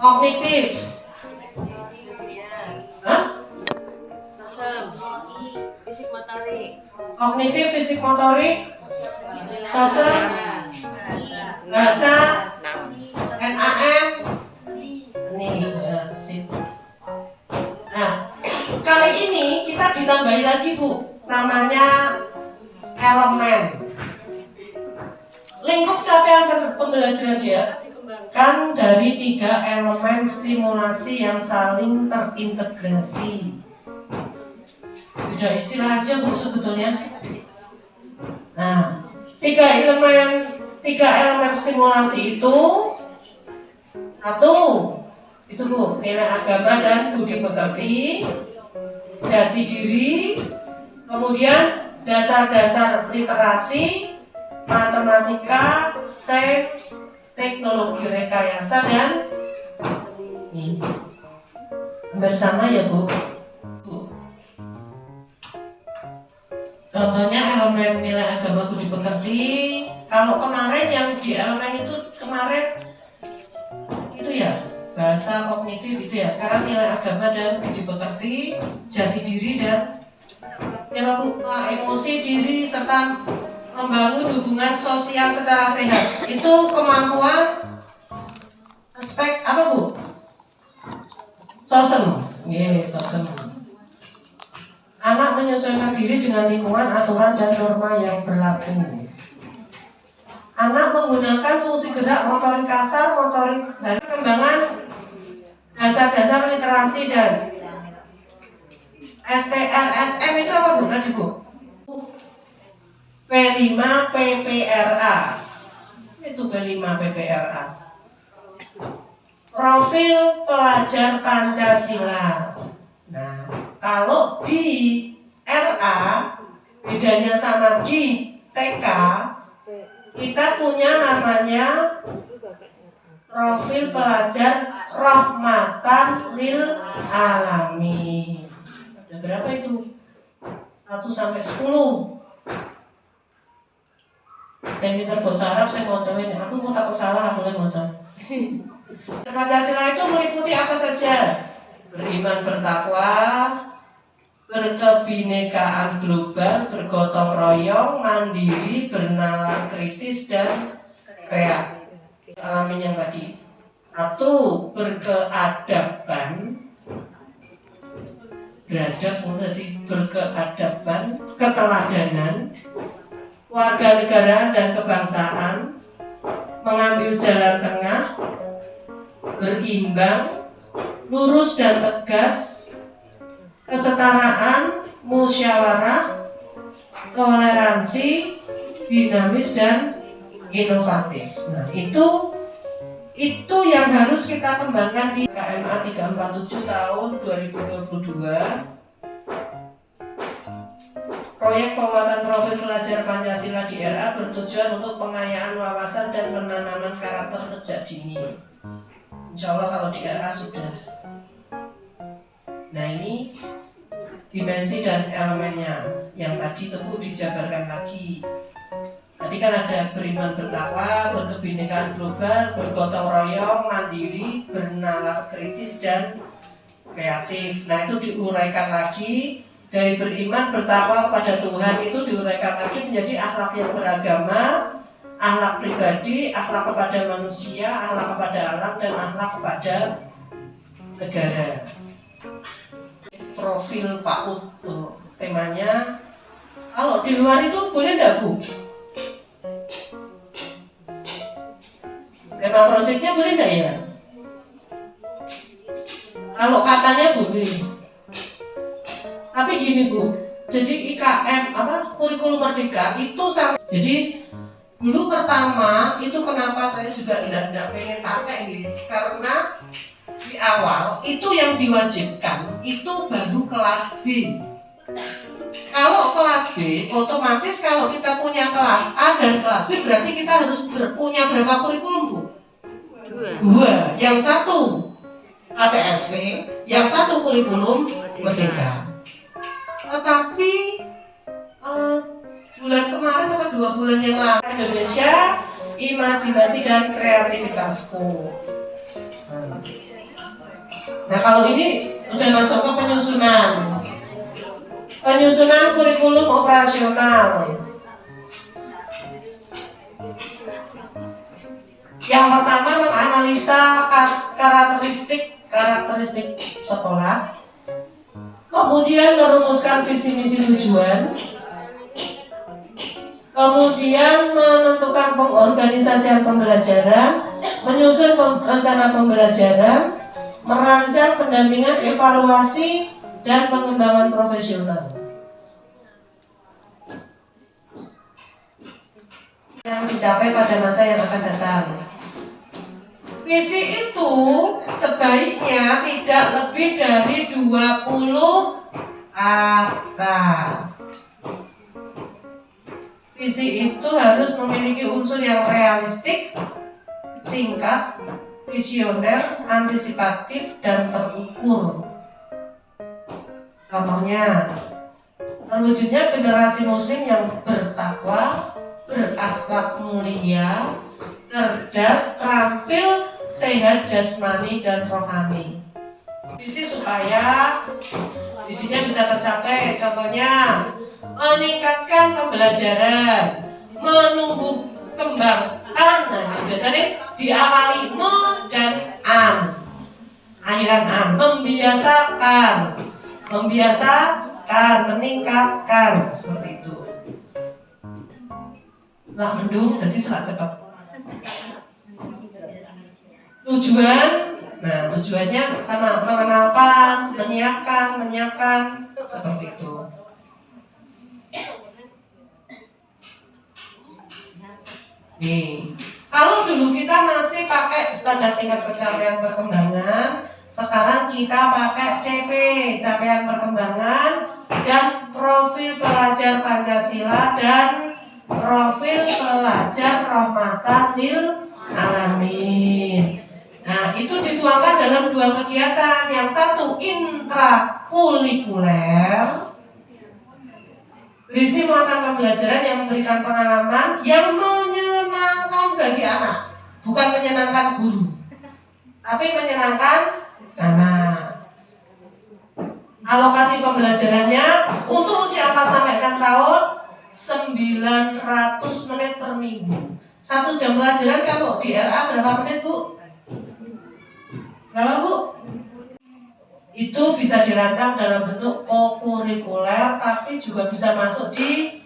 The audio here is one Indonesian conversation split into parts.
Kognitif. Hah? Fisik motorik. Kognitif, fisik motorik, sosial, bahasa, NAM. Nah, kali ini kita ditambahi lagi Bu, namanya elemen. Lingkup capaian pembelajaran dia kan dari 3 elemen stimulasi yang saling terintegrasi. Beda istilah aja Bu sebetulnya. Nah, 3 elemen stimulasi itu, satu itu Bu, nilai agama dan budi pekerti, jati diri, kemudian dasar-dasar literasi, matematika, sains, teknologi rekayasa dan ini bersama ya Bu. Contohnya elemen nilai agama budi pekerti. Kalau kemarin yang di elemen itu kemarin itu ya bahasa kognitif itu ya. Sekarang nilai agama dan budi pekerti, jati diri dan ya Bu, emosi diri serta membangun hubungan sosial secara sehat. Itu kemampuan aspek apa Bu? Sosem. Sosem. Anak menyesuaikan diri dengan lingkungan, aturan, dan norma yang berlaku. Anak menggunakan fungsi gerak motorik kasar, motorik dan perkembangan dasar-dasar literasi dan STRSM itu apa Bu tadi Bu? P5 PPRA. Itu P5 PPRA. Profil pelajar Pancasila. Nah, kalau di RA bedanya sama di TK, kita punya namanya profil pelajar rahmatan lil alamin. Ada berapa itu? 1 sampai 10. Saya pintar bahasa Arab, saya mau cobain. Aku mau takut salah, boleh mau coba. Pancasila itu meliputi apa saja? Beriman bertakwa, berkebinekaan global, bergotong royong, mandiri, bernalar kritis dan kreatif. Alamin yang tadi. 1. Berkeadaban. Beradab berarti berkeadaban, keteladanan, warganegaraan dan kebangsaan, mengambil jalan tengah, berimbang, lurus dan tegas, kesetaraan, musyawarah, toleransi, dinamis dan inovatif. Nah, itu yang harus kita kembangkan di KMA 347 tahun 2022. Proyek penguatan profil pelajar Pancasila di RA bertujuan untuk pengayaan wawasan dan penanaman karakter sejak dini. Insya Allah kalau di RA sudah. Nah, ini dimensi dan elemennya yang tadi teguh dijabarkan lagi. Tadi kan ada beriman bertakwa, berkebinekaan global, bergotong royong, mandiri, bernalar kritis dan kreatif. Nah, itu diuraikan lagi. Dari beriman bertakwa kepada Tuhan itu diuraikan lagi menjadi akhlak yang beragama, akhlak pribadi, akhlak kepada manusia, akhlak kepada alam, dan akhlak kepada negara. Profil PAUD tuh temanya. Kalau di luar itu boleh nggak Bu? Tema proyeknya boleh nggak ya? Kalau katanya boleh. Tapi gini Bu, jadi IKM kurikulum merdeka itu jadi dulu pertama itu kenapa saya juga tidak pengen pakai gitu, karena di awal itu yang diwajibkan itu baru kelas B. Kalau kelas B, otomatis kalau kita punya kelas A dan kelas B berarti kita harus punya berapa kurikulum Bu? 2. Yang satu APSP, yang satu kurikulum merdeka. Tetapi bulan kemarin atau 2 bulan yang lalu Indonesia Imajinasi dan Kreativitasku Nah kalau ini udah masuk ke penyusunan. Penyusunan kurikulum operasional. Yang pertama menganalisa karakteristik sekolah. Kemudian merumuskan visi misi tujuan. Kemudian menentukan pengorganisasian pembelajaran, menyusun rencana pembelajaran, merancang pendampingan, evaluasi, dan pengembangan profesional. Yang dicapai pada masa yang akan datang. Visi itu sebaiknya tidak lebih dari 20 kata. Visi itu harus memiliki unsur yang realistik, singkat, visioner, antisipatif, dan terukur. Contohnya, terwujudnya generasi muslim yang bertakwa, berakhlak mulia, cerdas, terampil, sehat jasmani dan rohani. Visi supaya visinya bisa tercapai, contohnya meningkatkan pembelajaran, menumbuh kembangkan. Nah, biasanya diawali me dan an, akhiran an. Membiasakan, meningkatkan, seperti itu. Nah, mendung jadi selat cepat. Tujuan, nah tujuannya sama, mengenalkan, menyiapkan, seperti itu. Nih, kalau dulu kita masih pakai standar tingkat pencapaian perkembangan, sekarang kita pakai CP, capaian perkembangan, dan profil pelajar Pancasila dan profil pelajar rahmatan lil alamin. Nah, itu dituangkan dalam 2 kegiatan. Yang satu intrakurikuler, berisi muatan pembelajaran yang memberikan pengalaman yang menyenangkan bagi anak, bukan menyenangkan guru, tapi menyenangkan anak. Alokasi pembelajarannya untuk usia 4 sampai 6 tahun 900 menit per minggu. 1 jam pelajaran kalau di RA berapa menit, Bu? Berapa, Bu? Itu bisa dirancang dalam bentuk kokurikuler, tapi juga bisa masuk di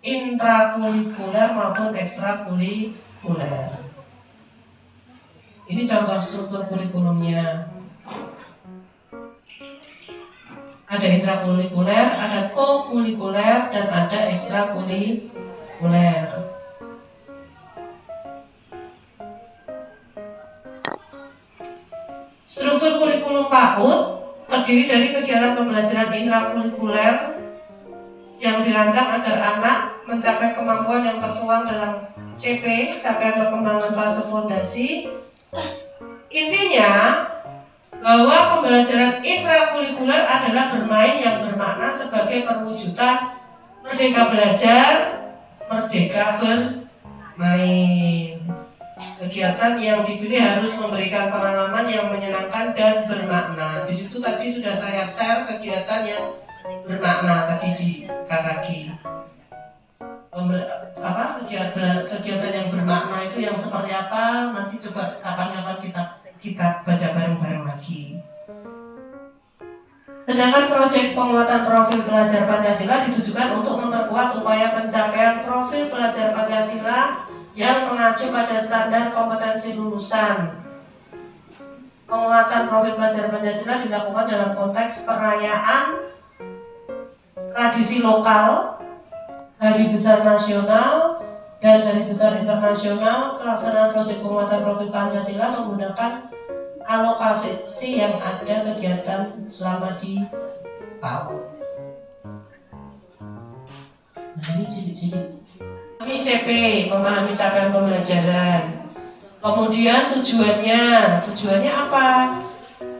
intrakurikuler maupun ekstrakurikuler. Ini contoh struktur kurikulumnya. Ada intrakurikuler, ada kokurikuler, dan ada ekstrakurikuler. Struktur kurikulum PAUD terdiri dari kegiatan pembelajaran intrakurikuler yang dirancang agar anak mencapai kemampuan yang tertuang dalam CP, capaian perkembangan fase fondasi. Intinya bahwa pembelajaran intrakurikuler adalah bermain yang bermakna sebagai perwujudan merdeka belajar, merdeka bermain. Kegiatan yang dipilih harus memberikan pengalaman yang menyenangkan dan bermakna. Di situ tadi sudah saya share kegiatan yang bermakna tadi di KKG. Kegiatan yang bermakna itu yang seperti apa? Nanti coba kapan-kapan kita baca bareng-bareng lagi. Sedangkan proyek penguatan profil pelajar Pancasila ditujukan untuk memperkuat upaya pencapaian profil pelajar Pancasila yang mengacu pada standar kompetensi lulusan. Penguatan profil pelajar Pancasila dilakukan dalam konteks perayaan tradisi lokal, hari besar nasional, dan hari besar internasional. Pelaksanaan proyek penguatan profil Pancasila menggunakan alokasi yang ada kegiatan selama di PAUD. Nah, ini cilik-cilik. Ini CP, memahami capaian pembelajaran. Kemudian tujuannya apa?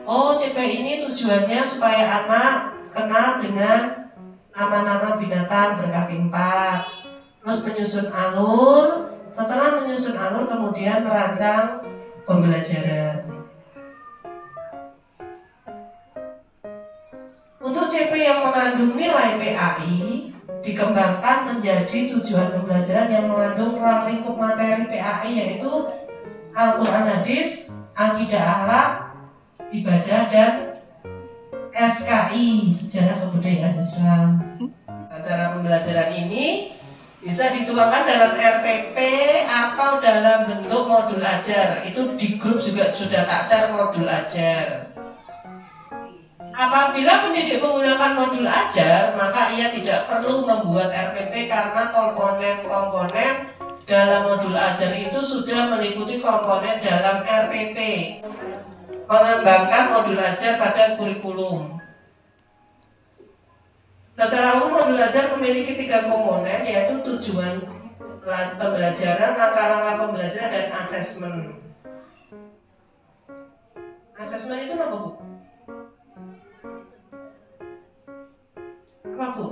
Oh, CP ini tujuannya supaya anak kenal dengan nama-nama binatang berkaki 4. Terus menyusun alur. Setelah menyusun alur, kemudian merancang pembelajaran. CP yang mengandung nilai PAI dikembangkan menjadi tujuan pembelajaran yang mengandung ruang lingkup materi PAI, yaitu Al-Quran Hadis, Akidah Akhlak, Ibadah, dan SKI, Sejarah Kebudayaan Islam. Acara pembelajaran ini bisa dituangkan dalam RPP atau dalam bentuk modul ajar. Itu di grup juga sudah tak share modul ajar. Apabila pendidik menggunakan modul ajar, maka ia tidak perlu membuat RPP karena komponen-komponen dalam modul ajar itu sudah meliputi komponen dalam RPP. Mengembangkan modul ajar pada kurikulum. Secara umum modul ajar memiliki 3 komponen, yaitu tujuan pembelajaran, langkah-langkah pembelajaran, dan asesmen. Asesmen itu apa, Bu? Apa, Bu?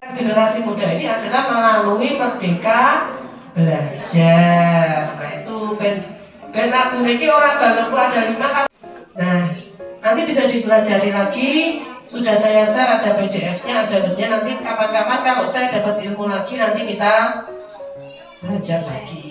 Generasi muda ini adalah melalui Merdeka Belajar. Nah itu ben aku niki orang bangunku ada 5 kan. Nah, nanti bisa dipelajari lagi. Sudah saya share, ada PDF-nya, ada webnya. Nanti kapan-kapan kalau saya dapat ilmu lagi, nanti kita belajar lagi.